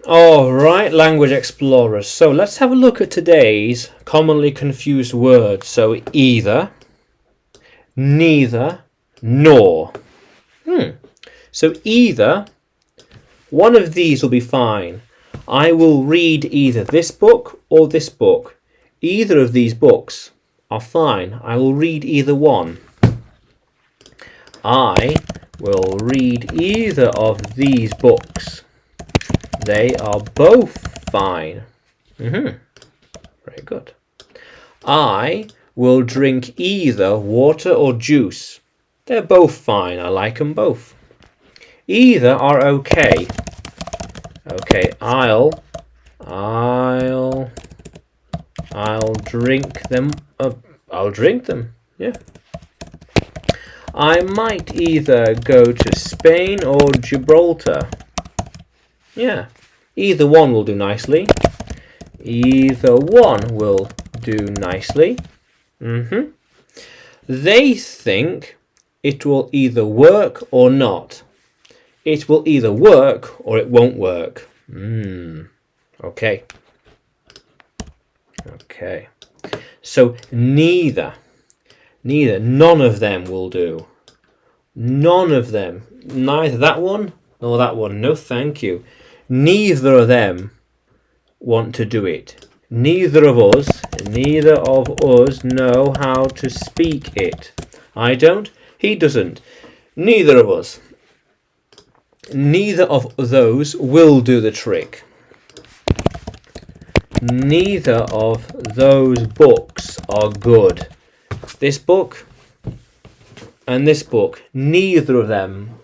All right, language explorers. So let's have a look at today's commonly confused words. So either, neither, nor. So either, one of these will be fine. I will read either this book or this book. Either of these books are fine. I will read either one. I will read either of these books. They are both fine. Very good. I will drink either water or juice. They're both fine. I like them both. Either are okay. Okay, I'll drink them. I'll drink them. Yeah. I might either go to Spain or Gibraltar. Yeah. Either one will do nicely. Either one will do nicely. They think it will either work or not. It will either work or it won't work. Okay. Okay. So neither. None of them will do. None of them. Neither that one nor that one. No, thank you. Neither of them want to do it. Neither of us know how to speak it. I don't. He doesn't. Neither of us. Neither of those will do the trick. Neither of those books are good. This book and this book, neither of them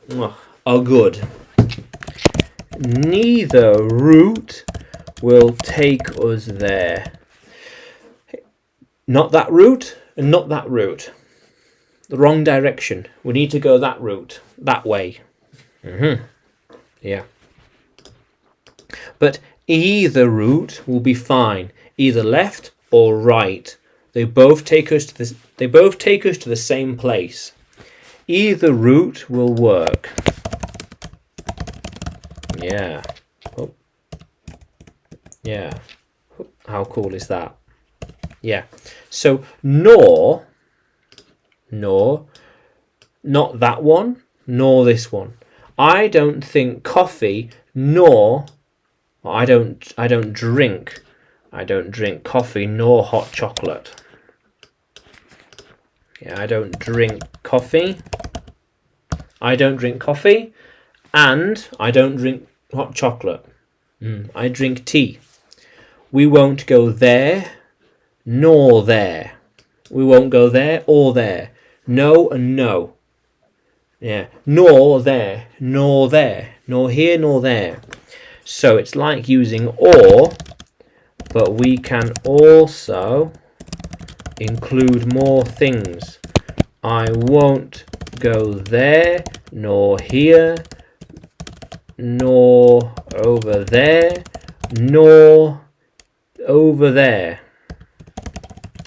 are good. Neither route will take us there. Not that route and not that route. The wrong direction. We need to go that route, that way. Yeah. But either route will be fine, either left or right. They both take us to the same place. Either route will work. Yeah. Oh. Yeah. How cool is that? Yeah. So nor, not that one, nor this one. I don't think coffee, nor I don't drink coffee nor hot chocolate. Yeah, I don't drink coffee. I don't drink coffee, and I don't drink hot chocolate. I drink tea. We won't go there, nor there. We won't go there or there. No and no. Yeah, nor there, nor there, nor here, nor there. So it's like using or, but we can also include more things. I won't go there, nor here, nor over there, nor over there.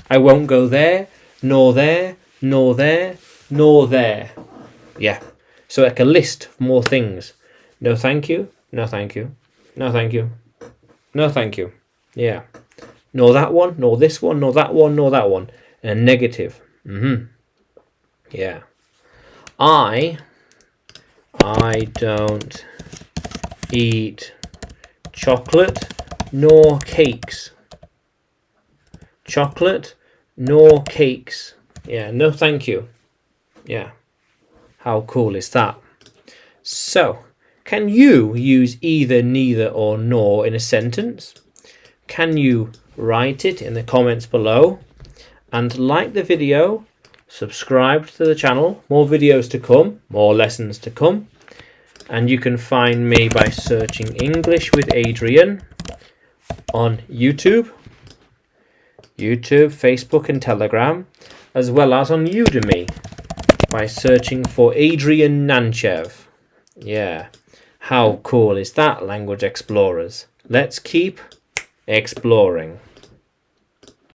I won't go there, nor there, nor there, nor there. Yeah, so like a list of more things. No thank you, no thank you, no thank you, no thank you. Yeah, nor that one, nor this one, nor that one, nor that one. And negative. Yeah. I don't eat chocolate nor cakes. Chocolate nor cakes. Yeah, no thank you. Yeah. How cool is that? So, can you use either, neither, or nor in a sentence? Can you write it in the comments below? And like the video, subscribe to the channel. More videos to come, more lessons to come. And you can find me by searching English with Adrian on YouTube, Facebook and Telegram, as well as on Udemy by searching for Adrian Nanchev. Yeah, how cool is that, language explorers? Let's keep exploring.